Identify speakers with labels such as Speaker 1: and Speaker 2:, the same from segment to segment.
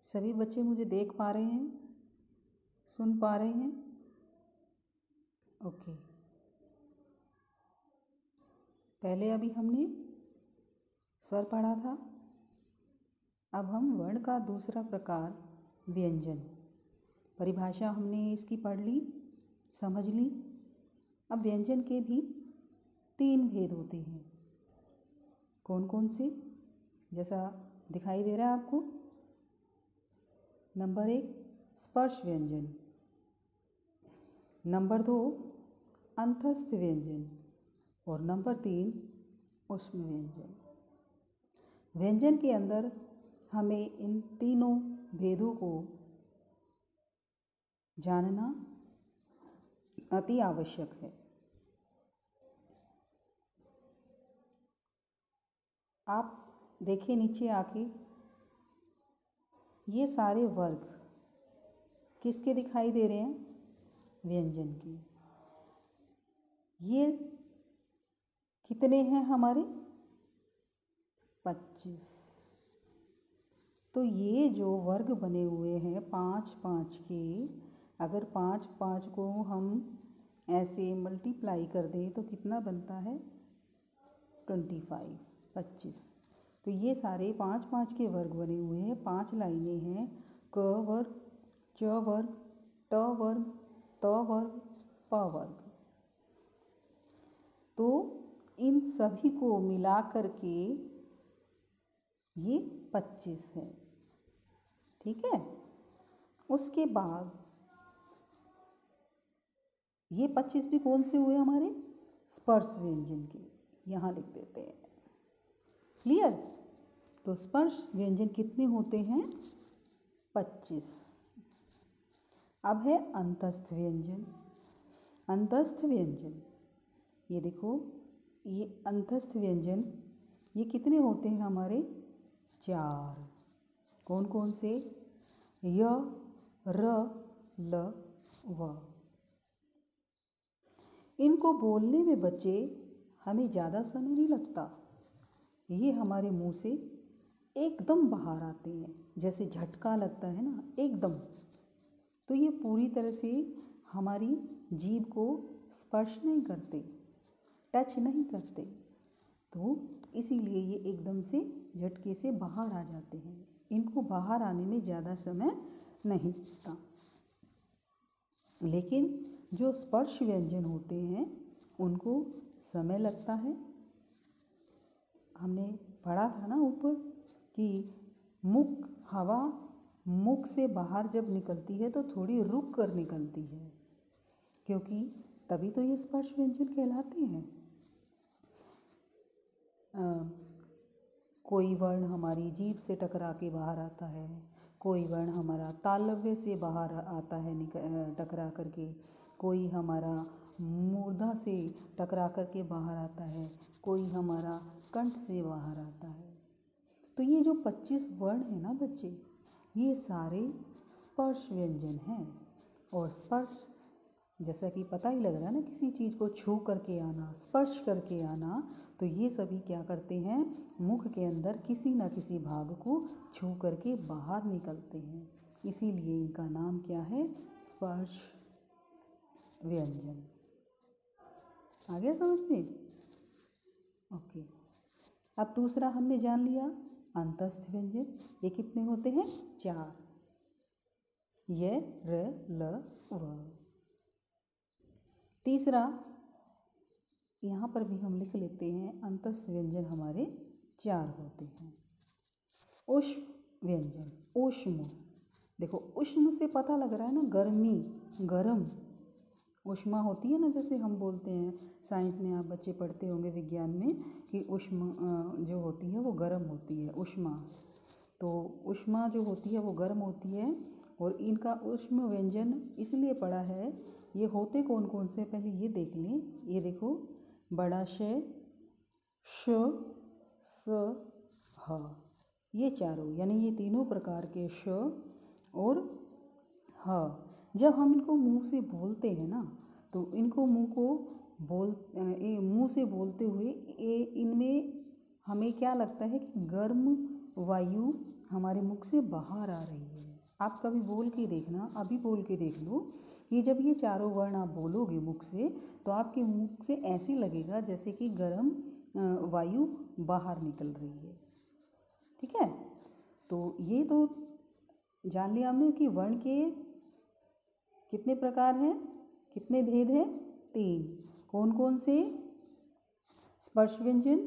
Speaker 1: सभी बच्चे मुझे देख पा रहे हैं, सुन पा रहे हैं? ओके। पहले अभी हमने स्वर पढ़ा था। अब हम वर्ण का दूसरा प्रकार व्यंजन, परिभाषा हमने इसकी पढ़ ली, समझ ली। अब व्यंजन के भी 3 भेद होते हैं। कौन कौन से? जैसा दिखाई दे रहा है आपको। नंबर 1 स्पर्श व्यंजन, नंबर 2 अंतस्थ व्यंजन और नंबर 3 ऊष्म व्यंजन। व्यंजन के अंदर हमें इन तीनों भेदों को जानना अति आवश्यक है। आप देखिए नीचे आके, ये सारे वर्ग किसके दिखाई दे रहे हैं? व्यंजन के। ये कितने हैं हमारे? 25। तो ये जो वर्ग बने हुए हैं 5-5 के, अगर 5-5 को हम ऐसे मल्टीप्लाई कर दें तो कितना बनता है? 25। तो ये सारे 5-5 के वर्ग बने हुए हैं। 5 लाइनें हैं, क वर्ग, च वर्ग, ट वर्ग, त वर्ग, प वर्ग। तो इन सभी को मिला कर के ये 25 है। ठीक है। उसके बाद ये 25 भी कौन से हुए हमारे? स्पर्श व्यंजन के। यहाँ लिख देते हैं। क्लियर? तो स्पर्श व्यंजन कितने होते हैं? 25। अब है अंतस्थ व्यंजन। अंतस्थ व्यंजन, ये देखो, ये अंतस्थ व्यंजन, ये कितने होते हैं हमारे? 4। कौन कौन से? य, र, ल, व। इनको बोलने में बच्चे हमें ज़्यादा समय नहीं लगता। ये हमारे मुंह से एकदम बाहर आते हैं, जैसे झटका लगता है ना, एकदम। तो ये पूरी तरह से हमारी जीभ को स्पर्श नहीं करते, टच नहीं करते। तो इसीलिए ये एकदम से झटके से बाहर आ जाते हैं। इनको बाहर आने में ज़्यादा समय नहीं लगता। लेकिन जो स्पर्श व्यंजन होते हैं उनको समय लगता है। हमने पढ़ा था ना ऊपर कि हवा मुख से बाहर जब निकलती है तो थोड़ी रुक कर निकलती है, क्योंकि तभी तो ये स्पर्श व्यंजन कहलाते हैं। कोई वर्ण हमारी जीभ से टकरा के बाहर आता है, कोई वर्ण हमारा तालव्य से बाहर आता है टकरा करके, कोई हमारा मूर्धा से टकरा करके बाहर आता है, कोई हमारा कंठ से बाहर आता है। तो ये जो 25 वर्ण है ना बच्चे, ये सारे स्पर्श व्यंजन हैं। और स्पर्श, जैसा कि पता ही लग रहा है ना, किसी चीज़ को छू करके आना, स्पर्श करके आना, तो ये सभी क्या करते हैं? मुख के अंदर किसी न किसी भाग को छू करके बाहर निकलते हैं। इसीलिए इनका नाम क्या है? स्पर्श व्यंजन। आ गया समझ में? ओके। अब दूसरा हमने जान लिया, अंतस्थ व्यंजन। ये कितने होते हैं? 4। य, र, ल, व। तीसरा, यहाँ पर भी हम लिख लेते हैं, अंतस्थ व्यंजन हमारे 4 होते हैं। ऊष्म व्यंजन, ऊष्म। देखो, ऊष्म से पता लग रहा है ना, गर्मी, गरम। ऊष्मा होती है ना, जैसे हम बोलते हैं, साइंस में आप बच्चे पढ़ते होंगे, विज्ञान में, कि ऊष्मा जो होती है वो गर्म होती है, ऊष्मा। तो ऊष्मा जो होती है वो गर्म होती है। और इनका ऊष्म व्यंजन इसलिए पढ़ा है। ये होते कौन कौन से, पहले ये देख लें। ये देखो, बड़ा श, श, स, ह, ये चारों, यानी ये तीनों प्रकार के श और ह, जब हम इनको मुंह से बोलते हैं ना, तो इनको मुंह से बोलते हुए इनमें हमें क्या लगता है कि गर्म वायु हमारे मुख से बाहर आ रही है। आप कभी बोल के देखना, अभी बोल के देख लो। ये जब ये चारों वर्ण आप बोलोगे मुख से, तो आपके मुख से ऐसे लगेगा जैसे कि गर्म वायु बाहर निकल रही है। ठीक है, तो ये तो जान लिया हमने कि वर्ण के कितने प्रकार हैं, कितने भेद हैं, 3। कौन कौन से? स्पर्श व्यंजन,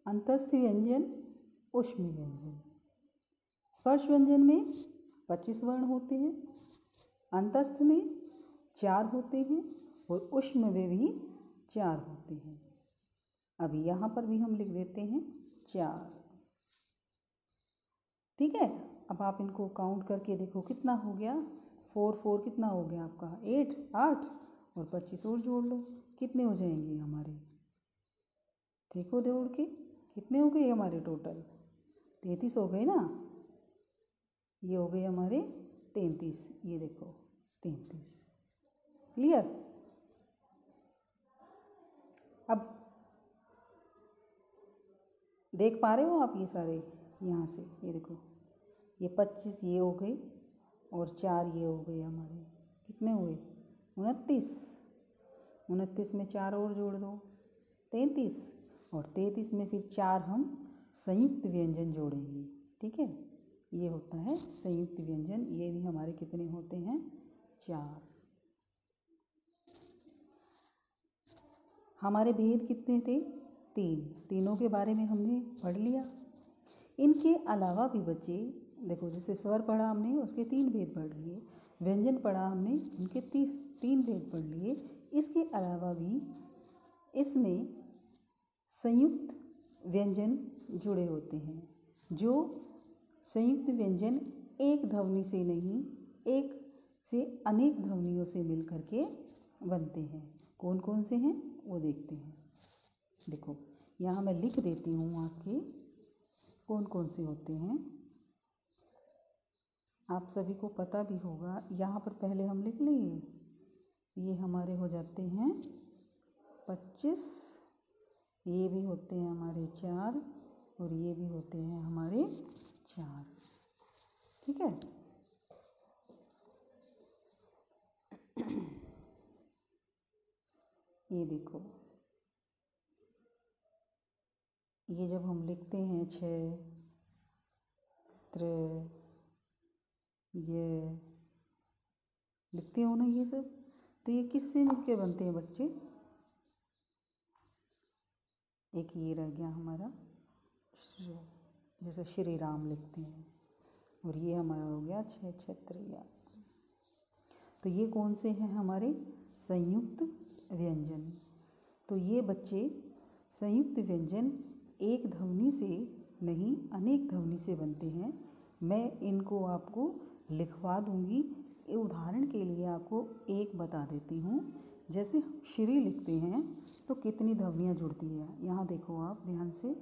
Speaker 1: अंतस्थ व्यंजन, ऊष्म व्यंजन। स्पर्श व्यंजन में 25 वर्ण होते हैं, अंतस्थ में 4 होते हैं और ऊष्म में भी 4 होते हैं। अभी यहाँ पर भी हम लिख देते हैं 4। ठीक है, अब आप इनको काउंट करके देखो कितना हो गया। 4 कितना हो गया आपका? 8 और 25 और जोड़ लो, कितने हो जाएंगे हमारे? देखो जोड़ के कितने हो गए हमारे टोटल? 33 हो गए ना। ये हो गए हमारे 33, ये देखो 33। क्लियर? अब देख पा रहे हो आप ये सारे यहाँ से? ये देखो, ये 25 ये हो गए और 4 ये हो गए हमारे। कितने हुए? 29। 29 में 4 और जोड़ दो, 33। और 33 में फिर 4 हम संयुक्त व्यंजन जोड़ेंगे। ठीक है, ये होता है संयुक्त व्यंजन। ये भी हमारे कितने होते हैं? 4। हमारे भेद कितने थे? 3। तीनों के बारे में हमने पढ़ लिया। इनके अलावा भी बच्चे देखो, जैसे स्वर पढ़ा हमने, उसके 3 भेद पढ़ लिए। व्यंजन पढ़ा हमने, उनके 3 भेद पढ़ लिए। इसके अलावा भी इसमें संयुक्त व्यंजन जुड़े होते हैं, जो संयुक्त व्यंजन एक ध्वनि से नहीं, एक से अनेक ध्वनियों से मिल करके बनते हैं। कौन कौन से हैं वो देखते हैं। देखो यहाँ मैं लिख देती हूँ आपके कौन कौन से होते हैं, आप सभी को पता भी होगा। यहाँ पर पहले हम लिख लेंगे, ये हमारे हो जाते हैं 25, ये भी होते हैं हमारे 4 और ये भी होते हैं हमारे 4। ठीक है, ये देखो, ये जब हम लिखते हैं 6 3, ये लिखते हो ना ये सब, तो ये किससे मिलके बनते हैं बच्चे? एक ये रह गया हमारा जैसे श्री राम लिखते हैं, और ये हमारा हो गया 6 क्षत्रिय। तो ये कौन से हैं हमारे? संयुक्त व्यंजन। तो ये बच्चे संयुक्त व्यंजन एक ध्वनि से नहीं, अनेक ध्वनि से बनते हैं। मैं इनको आपको लिखवा दूंगी। उदाहरण के लिए आपको एक बता देती हूँ। जैसे हम श्री लिखते हैं तो कितनी ध्वनियाँ जुड़ती है, यहाँ देखो आप ध्यान से,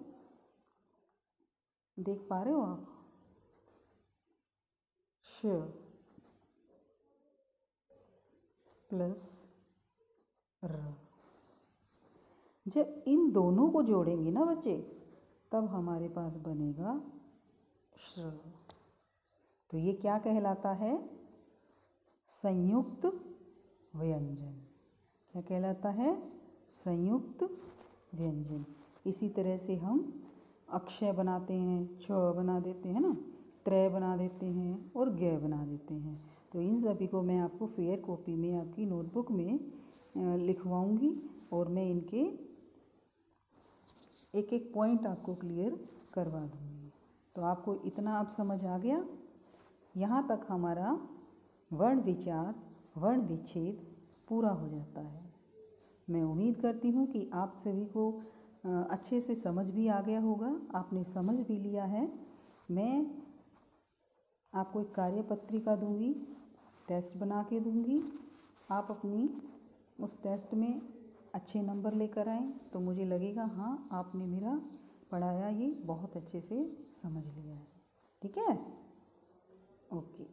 Speaker 1: देख पा रहे हो आप? श प्लस र। जब इन दोनों को जोड़ेंगे ना बच्चे, तब हमारे पास बनेगा श्र। तो ये क्या कहलाता है? संयुक्त व्यंजन। क्या कहलाता है? संयुक्त व्यंजन। इसी तरह से हम अक्षय बनाते हैं, छ बना देते हैं ना, त्रय बना देते हैं और ग बना देते हैं। तो इन सभी को मैं आपको फेयर कॉपी में आपकी नोटबुक में लिखवाऊंगी और मैं इनके एक एक पॉइंट आपको क्लियर करवा दूंगी। तो आपको इतना अब समझ आ गया। यहाँ तक हमारा वर्ण विचार, वर्ण विच्छेद पूरा हो जाता है। मैं उम्मीद करती हूँ कि आप सभी को अच्छे से समझ भी आ गया होगा, आपने समझ भी लिया है। मैं आपको एक कार्यपत्रिका दूंगी, टेस्ट बना के दूंगी। आप अपनी उस टेस्ट में अच्छे नंबर लेकर आएँ तो मुझे लगेगा हाँ आपने मेरा पढ़ाया ये बहुत अच्छे से समझ लिया है। ठीक है, ओके।